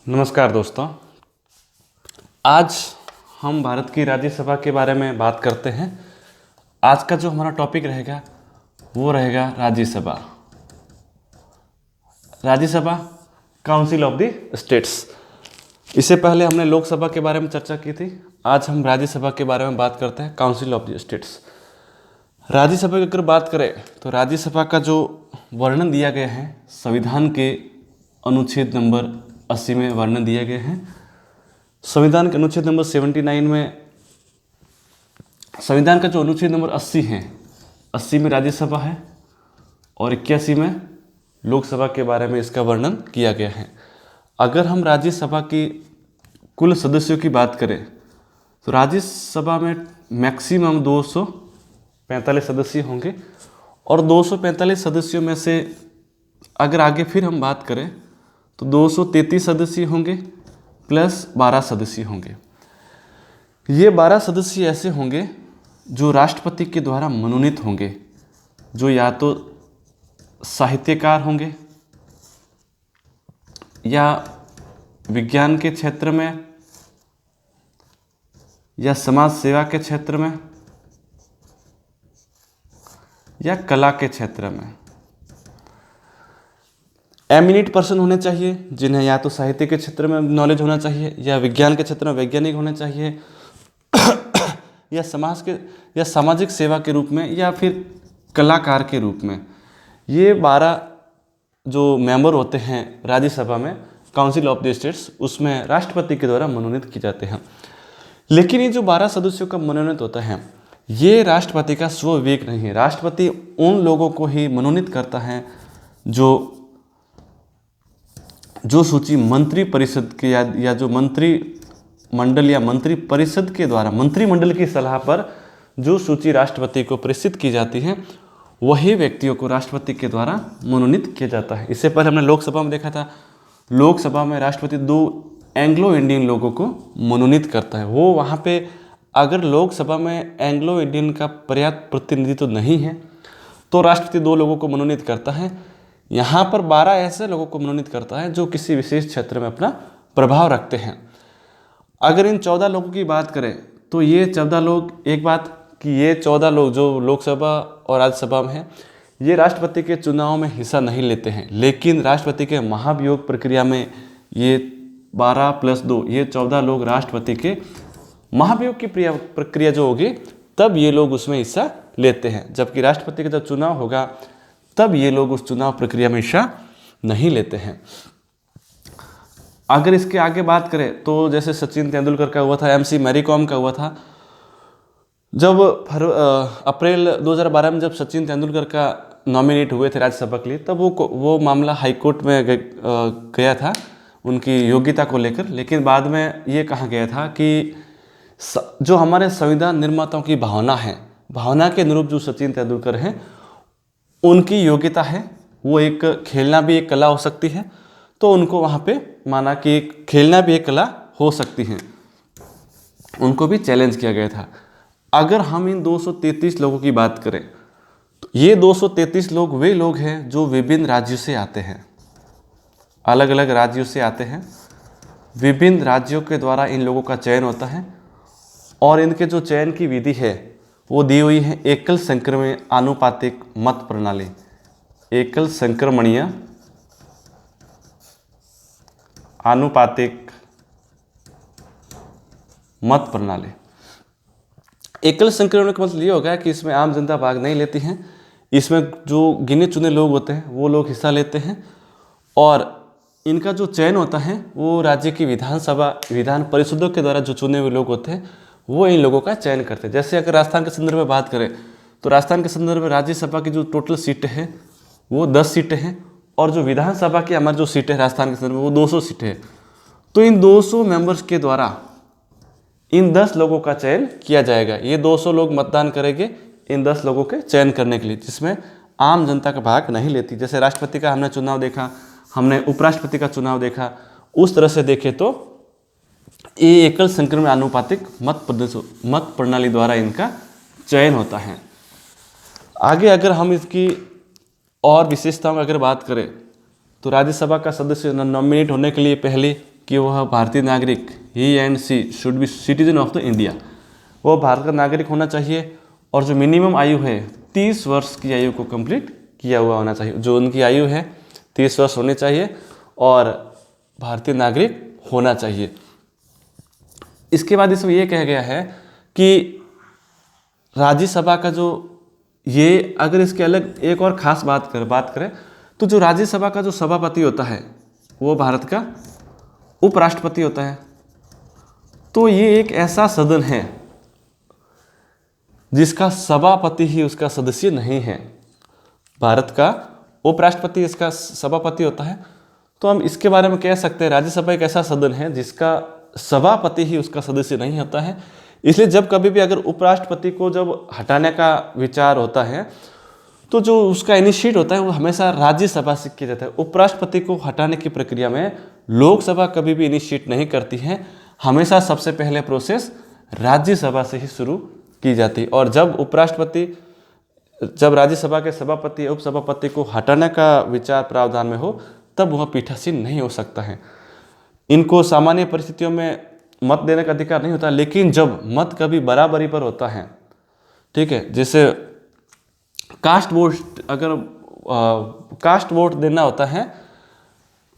नमस्कार दोस्तों। आज हम भारत की राज्यसभा के बारे में बात करते हैं। आज का जो हमारा टॉपिक रहेगा वो रहेगा Rajya Sabha. Rajya Sabha council of the states. इससे पहले हमने लोकसभा के बारे में चर्चा की थी। आज हम राज्यसभा के बारे में बात करते हैं, council of the states. Rajya Sabha की अगर बात करें तो राज्यसभा का जो वर्णन दिया गया है संविधान के अनुच्छेद नंबर 80 में वर्णन दिए गए हैं। संविधान के अनुच्छेद नंबर 79 में, संविधान का जो अनुच्छेद नंबर 80 है, 80 में राज्यसभा है और 81 में लोकसभा के बारे में इसका वर्णन किया गया है। अगर हम राज्यसभा की कुल सदस्यों की बात करें तो राज्यसभा में मैक्सिमम 245 सदस्य होंगे और 245 सदस्यों में से अगर आगे फिर हम बात करें तो 233 सदस्य होंगे प्लस 12 सदस्य होंगे। ये 12 सदस्य ऐसे होंगे जो राष्ट्रपति के द्वारा मनोनीत होंगे, जो या तो साहित्यकार होंगे या विज्ञान के क्षेत्र में या समाज सेवा के क्षेत्र में या कला के क्षेत्र में। एमिनेंट पर्सन होने चाहिए जिन्हें या तो साहित्य के क्षेत्र में नॉलेज होना चाहिए या विज्ञान के क्षेत्र में वैज्ञानिक होने चाहिए या समाज के या सामाजिक सेवा के रूप में या फिर कलाकार के रूप में। ये 12 जो मेंबर होते हैं राज्यसभा में, काउंसिल ऑफ द स्टेट्स, उसमें राष्ट्रपति के द्वारा मनोनीत किए जाते हैं। लेकिन ये जो 12 सदस्यों का मनोनीत होता है ये राष्ट्रपति का स्वविवेक नहीं है। राष्ट्रपति उन लोगों को ही मनोनीत करता है जो सूची मंत्री परिषद के या जो मंत्रिमंडल या मंत्री परिषद के द्वारा, मंत्रिमंडल की सलाह पर जो सूची राष्ट्रपति को प्रेषित की जाती है वही व्यक्तियों को राष्ट्रपति के द्वारा मनोनीत किया जाता है। इससे पहले हमने लोकसभा में देखा था, लोकसभा में राष्ट्रपति 2 एंग्लो इंडियन लोगों को मनोनीत करता है। वो वहाँ पे अगर लोकसभा में एंग्लो इंडियन का पर्याप्त प्रतिनिधित्व तो नहीं है तो राष्ट्रपति 2 लोगों को मनोनीत करता है। यहाँ पर 12 ऐसे लोगों को मनोनीत करता है जो किसी विशेष क्षेत्र में अपना प्रभाव रखते हैं। अगर इन 14 लोगों की बात करें तो ये 14 लोग, एक बात कि ये 14 लोग जो लोकसभा और राज्यसभा में हैं ये राष्ट्रपति के चुनाव में हिस्सा नहीं लेते हैं, लेकिन राष्ट्रपति के महाभियोग प्रक्रिया में ये 12 + 2 ये 14 लोग राष्ट्रपति के महाभियोग की प्रक्रिया जो होगी तब ये लोग उसमें हिस्सा लेते हैं, जबकि राष्ट्रपति का जब चुनाव होगा तब ये लोग उस चुनाव प्रक्रिया में हिस्सा नहीं लेते हैं। अगर इसके आगे बात करें तो जैसे सचिन तेंदुलकर का हुआ था, MC मैरी कॉम का हुआ था। जब अप्रैल 2012 में जब सचिन तेंदुलकर का नॉमिनेट हुए थे राज्यसभा के लिए, तब वो मामला हाईकोर्ट में गया था उनकी योग्यता को लेकर। लेकिन बाद में ये कहा गया था कि जो हमारे संविधान निर्माताओं की भावना है, भावना के अनुरूप जो सचिन तेंदुलकर हैं उनकी योग्यता है, वो एक खेलना भी एक कला हो सकती है, तो उनको वहाँ पे माना कि खेलना भी एक कला हो सकती है, उनको भी चैलेंज किया गया था। अगर हम इन 233 लोगों की बात करें तो ये 233 लोग वे लोग हैं जो विभिन्न राज्यों से आते हैं, अलग अलग राज्यों से आते हैं। विभिन्न राज्यों के द्वारा इन लोगों का चयन होता है और इनके जो चयन की विधि है वो दी हुई है एकल संक्रमणीय आनुपातिक मत प्रणाली। एकल संक्रमणीय आनुपातिक मत प्रणाली। एकल संक्रमण का मतलब ये होगा कि इसमें आम जनता भाग नहीं लेती है, इसमें जो गिने चुने लोग होते हैं वो लोग हिस्सा लेते हैं और इनका जो चयन होता है वो राज्य की विधान परिषदों के द्वारा जो चुने हुए लोग होते हैं वो इन लोगों का चयन करते हैं। जैसे अगर राजस्थान के संदर्भ में बात करें तो राजस्थान के संदर्भ में राज्यसभा की जो टोटल सीटें हैं वो 10 सीटें हैं और जो विधानसभा की हमारी जो सीटें राजस्थान के संदर्भ में वो 200 सीटें हैं। तो इन 200 मेंबर्स के द्वारा इन 10 लोगों का चयन किया जाएगा। ये 200 लोग मतदान करेंगे इन 10 लोगों के चयन करने के लिए, जिसमें आम जनता का भाग नहीं लेती। जैसे राष्ट्रपति का हमने चुनाव देखा, हमने उपराष्ट्रपति का चुनाव देखा, उस तरह से देखें तो ये एकल संक्रमण आनुपातिक मत प्रणाली द्वारा इनका चयन होता है। आगे अगर हम इसकी और विशेषताओं की अगर बात करें तो राज्यसभा का सदस्य नॉमिनेट होने के लिए पहले कि वह भारतीय नागरिक, he and she should be citizen of the India, वो भारत का नागरिक होना चाहिए और जो मिनिमम आयु है 30 वर्ष की आयु को कंप्लीट किया हुआ होना चाहिए। जो उनकी आयु है 30 वर्ष होनी चाहिए और भारतीय नागरिक होना चाहिए। इसके बाद इसमें यह कहा गया है कि राज्यसभा का जो ये, अगर इसके अलग एक और ख़ास बात करें तो जो राज्यसभा का जो सभापति होता है वो भारत का उपराष्ट्रपति होता है। तो ये एक ऐसा सदन है जिसका सभापति ही उसका सदस्य नहीं है। भारत का उपराष्ट्रपति इसका सभापति होता है। तो हम इसके बारे में कह सकते हैं राज्यसभा एक ऐसा सदन है जिसका सभापति ही उसका सदस्य नहीं होता है। इसलिए जब कभी भी अगर उपराष्ट्रपति को जब हटाने का विचार होता है तो जो उसका इनिशिएट होता है वो हमेशा राज्यसभा से किया जाता है। उपराष्ट्रपति को हटाने की प्रक्रिया में लोकसभा कभी भी इनिशिएट नहीं करती है, हमेशा सबसे पहले प्रोसेस राज्यसभा से ही शुरू की जाती है। और जब राज्यसभा के सभापति उपसभापति को हटाने का विचार प्रावधान में हो तब वह पीठासीन नहीं हो सकता है। इनको सामान्य परिस्थितियों में मत देने का अधिकार नहीं होता, लेकिन जब मत कभी बराबरी पर होता है, ठीक है, जैसे कास्ट वोट, अगर कास्ट वोट देना होता है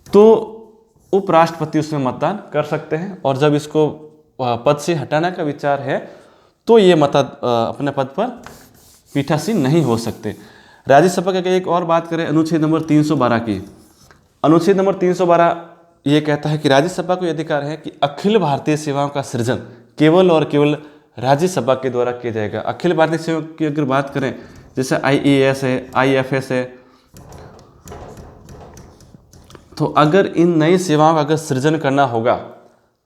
तो उपराष्ट्रपति उसमें मतदान कर सकते हैं। और जब इसको पद से हटाने का विचार है तो ये अपने पद पर पीठासीन नहीं हो सकते। राज्यसभा की एक और बात करें अनुच्छेद नंबर 312 की। अनुच्छेद नंबर 312 ये कहता है कि राज्यसभा को यह अधिकार है कि अखिल भारतीय सेवाओं का सृजन केवल और केवल राज्यसभा के द्वारा किया जाएगा। अखिल भारतीय सेवाओं की अगर बात करें जैसे IAS है, IFS है, तो अगर इन नई सेवाओं का अगर सृजन करना होगा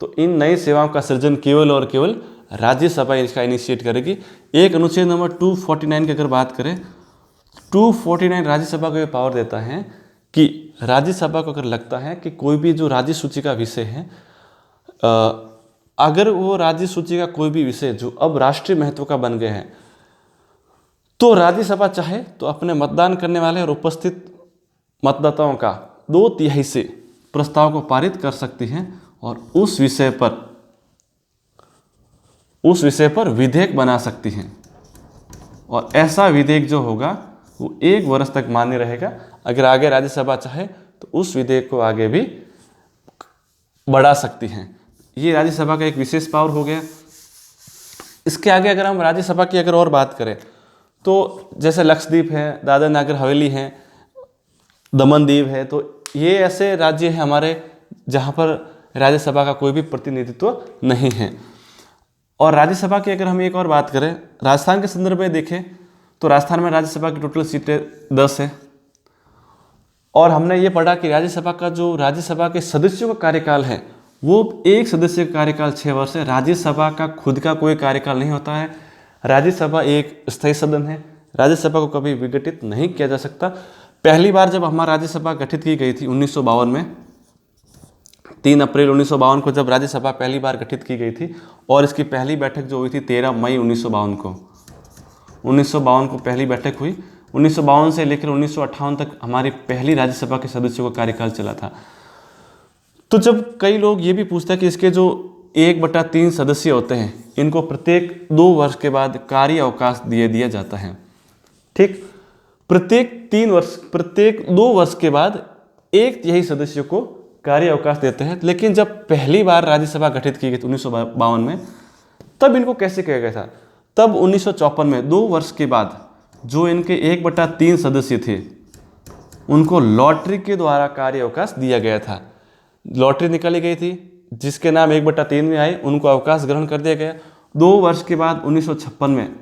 तो इन नई सेवाओं का सृजन केवल और केवल राज्यसभा इसका इनिशिएट करेगी। एक अनुच्छेद नंबर 249 की अगर बात करें, 249 राज्यसभा को ये पावर देता है कि राज्यसभा को अगर लगता है कि कोई भी जो राज्य सूची का विषय है, अगर वो राज्य सूची का कोई भी विषय जो अब राष्ट्रीय महत्व का बन गए हैं, तो राज्यसभा चाहे तो अपने मतदान करने वाले और उपस्थित मतदाताओं का 2/3 से प्रस्ताव को पारित कर सकती हैं और उस विषय पर विधेयक बना सकती हैं। और ऐसा विधेयक जो होगा वो 1 वर्ष तक मान्य रहेगा। अगर आगे राज्यसभा चाहे तो उस विधेयक को आगे भी बढ़ा सकती हैं। ये राज्यसभा का एक विशेष पावर हो गया। इसके आगे अगर हम राज्यसभा की अगर और बात करें तो जैसे लक्षद्वीप है, दादरा नगर हवेली है, दमन दीव है, तो ये ऐसे राज्य हैं हमारे जहाँ पर राज्यसभा का कोई भी प्रतिनिधित्व नहीं है। और राज्यसभा की अगर हम एक और बात करें, राजस्थान के संदर्भ में देखें तो राजस्थान में राज्यसभा की टोटल सीटें 10 है। और हमने ये पढ़ा कि राज्यसभा के सदस्यों का कार्यकाल है वो एक सदस्य का कार्यकाल 6 वर्ष है। राज्यसभा का खुद का कोई कार्यकाल नहीं होता है। राज्यसभा एक स्थायी सदन है। राज्यसभा को कभी विघटित नहीं किया जा सकता। पहली बार जब हमारी राज्यसभा गठित की गई थी 1952 में, 3 अप्रैल 1952 को जब राज्यसभा पहली बार गठित की गई थी और इसकी पहली बैठक जो हुई थी 13 मई 1952 को पहली बैठक हुई। 1952 से लेकर 1958 तक हमारी पहली राज्यसभा के सदस्यों का कार्यकाल चला था। तो जब कई लोग ये भी पूछते हैं कि इसके जो 1/3 सदस्य होते हैं इनको प्रत्येक 2 वर्ष के बाद कार्य अवकाश दिया जाता है। ठीक, प्रत्येक 2 वर्ष के बाद 1/3 सदस्यों को कार्य अवकाश देते हैं। लेकिन जब पहली बार राज्यसभा गठित की गई थी 1952 में, तब इनको कैसे किया गया था? तब 1954 में 2 वर्ष के बाद जो इनके 1/3 सदस्य थे उनको लॉटरी के द्वारा कार्य अवकाश दिया गया था। लॉटरी निकाली गई थी, जिसके नाम 1/3 में आए उनको अवकाश ग्रहण कर दिया गया। 2 वर्ष के बाद 1956 में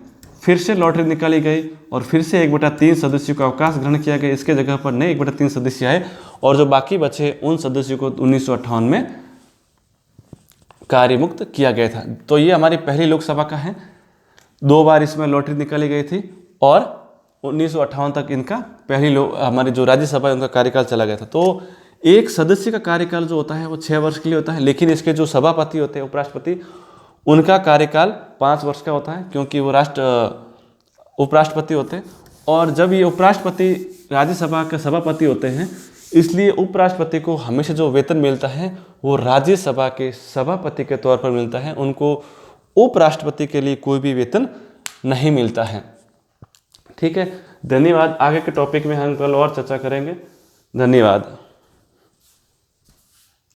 फिर से लॉटरी निकाली गई और फिर से 1/3 सदस्यों का अवकाश ग्रहण किया गया। इसके जगह पर नए 1/3 सदस्य आए और जो बाकी बचे उन सदस्यों को 1958 में कार्य मुक्त किया गया था। तो ये हमारी पहली लोकसभा का है। 2 बार इसमें लॉटरी निकाली गई थी और 1958 तक इनका हमारी जो राज्यसभा है उनका कार्यकाल चला गया था। तो एक सदस्य का कार्यकाल जो होता है वो 6 वर्ष के लिए होता है, लेकिन इसके जो सभापति होते हैं उपराष्ट्रपति, उनका कार्यकाल 5 वर्ष का होता है, क्योंकि वो उपराष्ट्रपति होते हैं। और जब ये उपराष्ट्रपति राज्यसभा के सभापति होते हैं, इसलिए उपराष्ट्रपति को हमेशा जो वेतन मिलता है वो राज्यसभा के सभापति के तौर पर मिलता है, उनको उपराष्ट्रपति के लिए कोई भी वेतन नहीं मिलता है। ठीक है, धन्यवाद। आगे के टॉपिक में हम कल और चर्चा करेंगे। धन्यवाद।